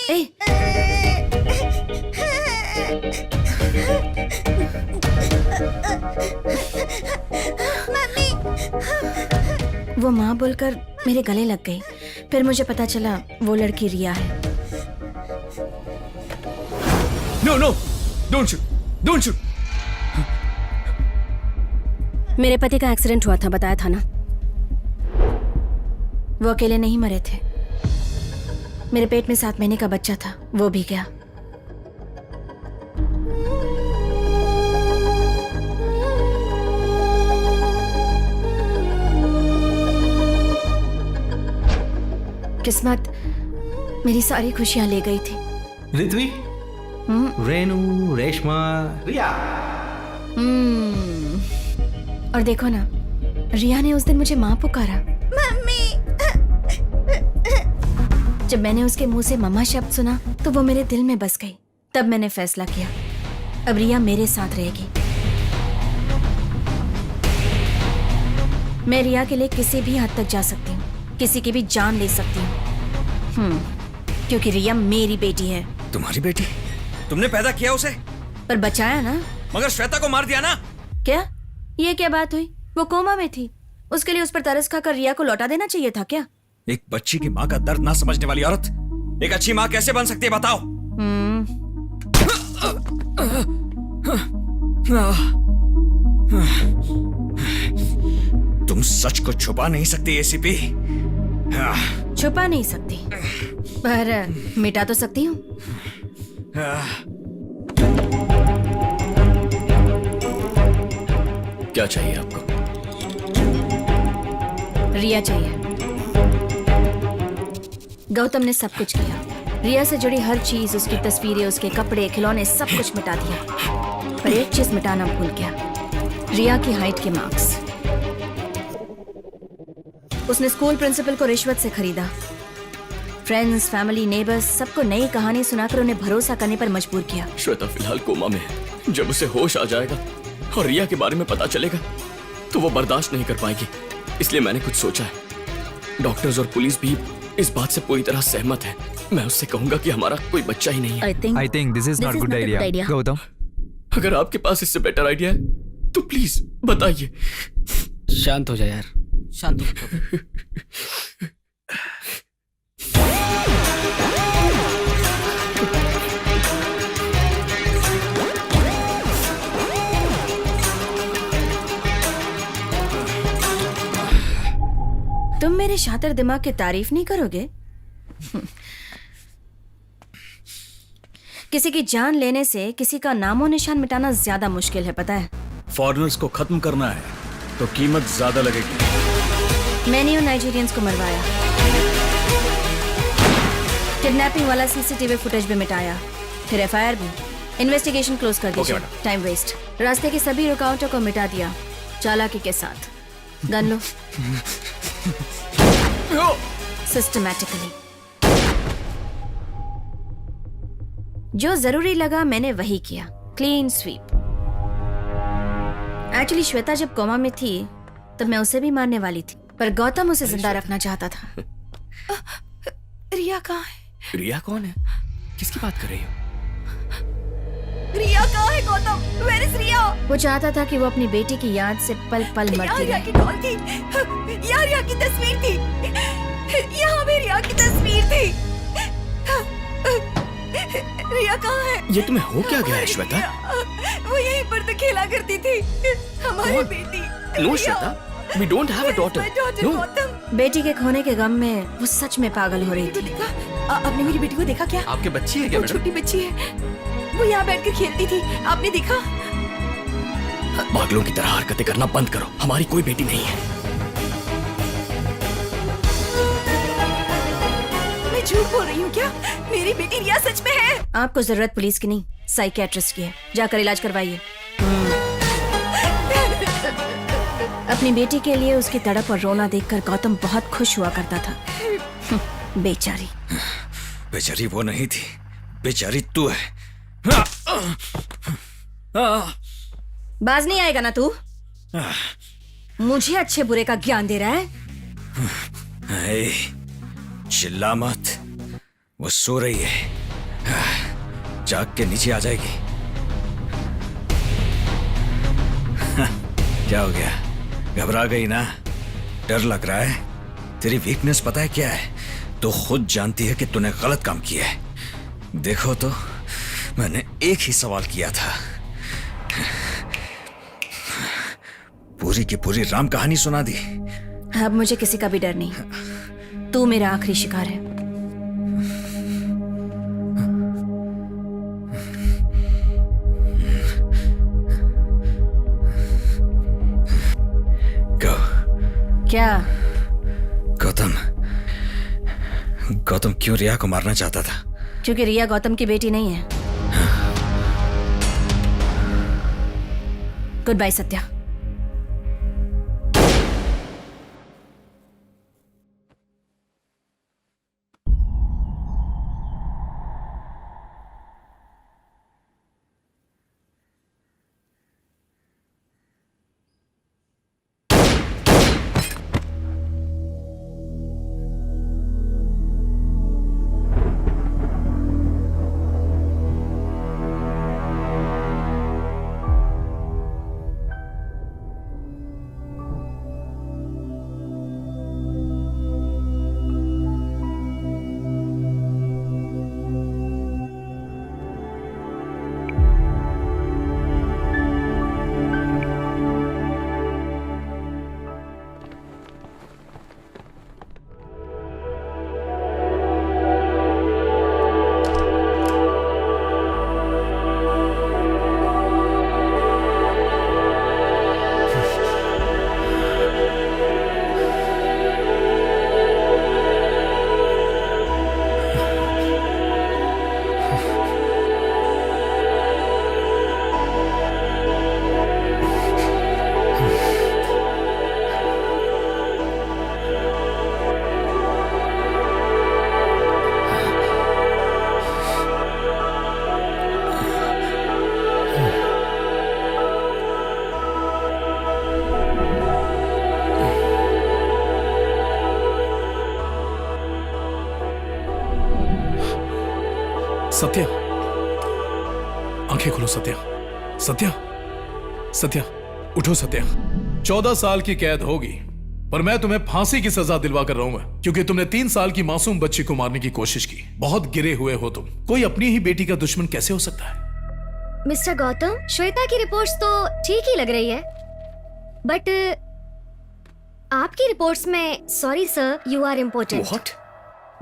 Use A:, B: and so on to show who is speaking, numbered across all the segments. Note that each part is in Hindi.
A: ए,
B: मम्मी।
A: वो माँ बोलकर मेरे गले लग गई। फिर मुझे पता चला वो लड़की रिया है।
C: No no, don't shoot, don't shoot.
A: मेरे पति का एक्सीडेंट हुआ था, बताया था ना। वो अकेले नहीं मरे थे, मेरे पेट में 7 महीने का बच्चा था, वो भी गया। किस्मत मेरी सारी खुशियां ले गई थी।
D: ऋत्वी, रेनू, रेशमा, रिया।
A: और देखो ना, रिया ने उस दिन मुझे माँ पुकारा।
B: मम्मी।
A: जब मैंने उसके मुंह से मम्मा शब्द सुना तो वो मेरे दिल में बस गई। तब मैंने फैसला किया, अब रिया मेरे साथ रहेगी। मैं रिया के लिए किसी भी हद तक जा सकती हूँ, किसी की भी जान ले सकती हूँ, क्योंकि रिया मेरी बेटी है।
C: तुम्हारी बेटी? तुमने पैदा किया उसे?
A: पर बचाया ना।
C: मगर श्वेता को मार दिया ना?
A: क्या ये क्या बात हुई? वो कोमा में थी, उसके लिए उस पर तरस खाकर रिया को लौटा देना चाहिए था क्या?
C: एक बच्ची की माँ का दर्द ना समझने वाली औरत एक अच्छी माँ कैसे बन सकती है, बताओ? तुम सच को छुपा नहीं सकती एसीपी।
A: छुपा नहीं सकती, पर मिटा तो सकती हूँ।
C: क्या चाहिए आपको?
A: रिया चाहिए। गौतम ने सब कुछ किया, रिया से जुड़ी हर चीज, उसकी तस्वीरें, उसके कपड़े, खिलौने, सब कुछ मिटा दिया। पर एक चीज मिटाना भूल गया, रिया की हाइट के मार्क्स। उसने स्कूल प्रिंसिपल को रिश्वत से खरीदा। फ्रेंड्स, फैमिली, नेबर्स सबको नई कहानी सुनाकर उन्हें भरोसा करने पर मजबूर किया।
E: श्वेता फिलहाल कोमा में है। जब उसे होश आ जाएगा और रिया के बारे में पता चलेगा तो वो बर्दाश्त नहीं कर पाएगी। इसलिए मैंने कुछ सोचा है। डॉक्टर्स और पुलिस भी इस बात से पूरी तरह सहमत है। मैं उससे कहूंगा कि हमारा कोई बच्चा ही नहीं है।
D: I think this is not good idea. Gautam,
E: अगर आपके पास इससे बेटर आइडिया है तो प्लीज बताइए।
F: शांत हो जा यार, शांत हो।
A: तुम मेरे शातिर दिमाग की तारीफ नहीं करोगे? किसी की जान लेने से किसी का नामो निशान मिटाना ज्यादा मुश्किल है, पता है?
G: फॉरेनर्स को खत्म करना है तो कीमत ज्यादा लगेगी।
A: मैंने उन नाइजीरियंस को मरवाया, किडनैपिंग वाला सीसीटीवी फुटेज भी मिटाया, फिर एफआईआर भी। इन्वेस्टिगेशन क्लोज कर दीजिए, टाइम वेस्ट। रास्ते की सभी रुकावटों को मिटा दिया चालाकी के साथ। गन लो, सिस्टमैटिकली। जो जरूरी लगा मैंने वही किया, क्लीन स्वीप। एक्चुअली श्वेता जब कोमा में थी तब मैं उसे भी मारने वाली थी, पर गौतम उसे जिंदा रखना चाहता था।
B: रिया कहाँ है?
E: रिया कौन है? किसकी बात कर रही हो?
B: रिया कहाँ है गौतम? Where is रिया?
A: वो चाहता था कि वो अपनी बेटी की याद से पल पल मरती
B: रिया
A: रहे।
B: की कॉल थी, यहाँ रिया की तस्वीर थी, यहाँ भी रिया की तस्वीर थी। रिया कहाँ है?
E: ये तुम्हें हो क्या गया है श्वेता?
B: वो यहीं पर तो खेला करती थी, हमारी बेटी।
E: No Shweta, we don't have a daughter. No.
B: Gautam,
A: बेटी के खोने के गम में वो सच में पागल हो रही थी।
B: आपने मेरी बेटी को देखा क्या?
F: आपके बच्ची है क्या
B: वो
F: मैडम?
B: छोटी बच्ची है, वो यहाँ बैठकर खेलती थी, आपने देखा?
E: पागलों की तरह हरकतें करना बंद करो। हमारी कोई बेटी नहीं है।
B: मैं झूठ बोल रही हूँ क्या? मेरी बेटी रिया सच में है।
A: आपको जरूरत पुलिस की नहीं, साइकियाट्रिस्ट की है। जाकर इलाज करवाइए। अपनी बेटी के लिए उसकी तड़प और रोना देखकर गौतम बहुत खुश हुआ करता था। बेचारी।
C: बेचारी वो नहीं थी, बेचारी तू है।
A: बाज नहीं आएगा ना तू? मुझे अच्छे बुरे का ज्ञान दे रहा है।
C: चिल्ला मत, वो सो रही है, जाग के नीचे आ जाएगी। क्या हो गया, घबरा गई ना? डर लग रहा है? तेरी वीकनेस पता है क्या है? तो खुद जानती है कि तूने गलत काम किया है। देखो तो, मैंने एक ही सवाल किया था, पूरी की पूरी राम कहानी सुना दी।
A: अब मुझे किसी का भी डर नहीं। तू मेरा आखिरी शिकार है।
C: Go.
A: क्या?
C: गौतम क्यों रिया को मारना चाहता था?
A: क्योंकि रिया गौतम की बेटी नहीं है। Good bye Satya.
H: सत्या, आंखें खोलो सत्या। सत्या, सत्या, उठो सत्या। 14 साल की कैद होगी, पर मैं तुम्हें फांसी की सजा दिलवा कर रहूंगा, क्योंकि तुमने 3 साल की मासूम बच्ची को मारने की कोशिश की। बहुत गिरे हुए हो तुम। कोई अपनी ही बेटी का दुश्मन कैसे हो सकता है?
I: मिस्टर गौतम, श्वेता की रिपोर्ट्स तो ठीक ही लग रही है, बट आपकी रिपोर्ट्स में sorry sir, you are important.
E: What?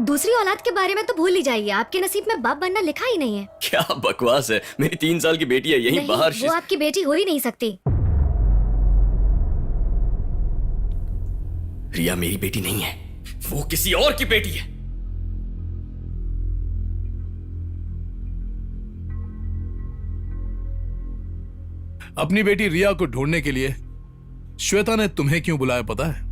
I: दूसरी औलाद के बारे में तो भूल ही जाइए, आपके नसीब में बाप बनना लिखा ही नहीं है।
E: क्या बकवास है, मेरी 3 साल की बेटी है यहीं
I: नहीं,
E: बाहर।
I: वो आपकी बेटी हो ही नहीं सकती।
E: रिया मेरी बेटी नहीं है, वो किसी और की बेटी है।
H: अपनी बेटी रिया को ढूंढने के लिए श्वेता ने तुम्हें क्यों बुलाया पता है?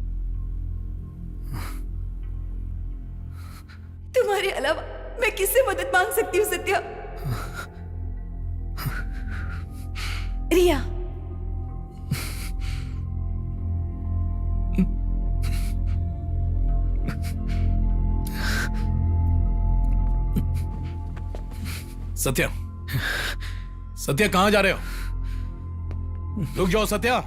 B: तुम्हारे अलावा मैं किससे मदद मांग सकती हूँ सत्या? रिया,
H: सत्या, सत्या कहां जा रहे हो? रुक जाओ सत्या।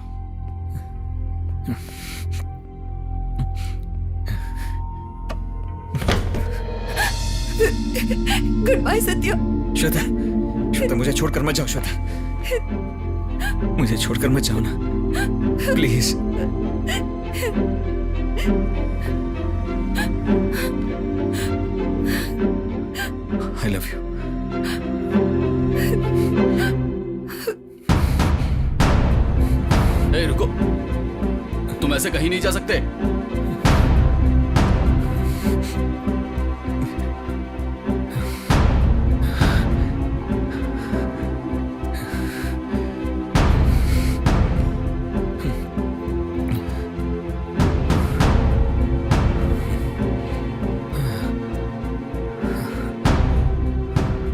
B: Good bye Satya.
C: श्वेता, श्वेता मुझे छोड़कर मत जाओ। श्वेता, मुझे छोड़कर मत जाओ ना, प्लीज। I love you.
F: ए, रुको, तुम ऐसे कहीं नहीं जा सकते।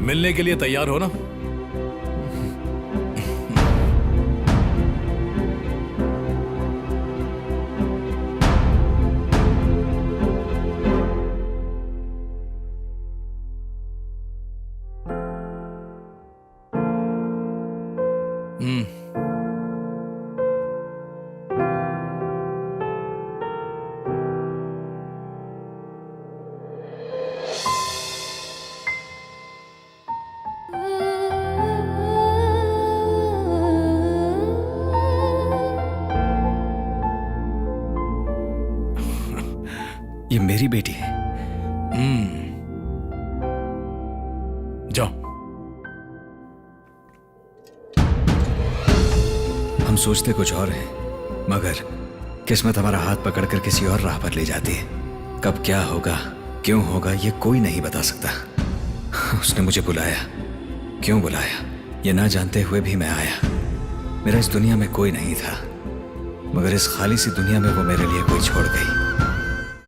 H: मिलने के लिए तैयार हो ना? जाओ।
C: हम सोचते कुछ और हैं, मगर किस्मत हमारा हाथ पकड़कर किसी और राह पर ले जाती है। कब क्या होगा, क्यों होगा, ये कोई नहीं बता सकता। उसने मुझे बुलाया, क्यों बुलाया ये ना जानते हुए भी मैं आया। मेरा इस दुनिया में कोई नहीं था, मगर इस खाली सी दुनिया में वो मेरे लिए कोई छोड़ गई।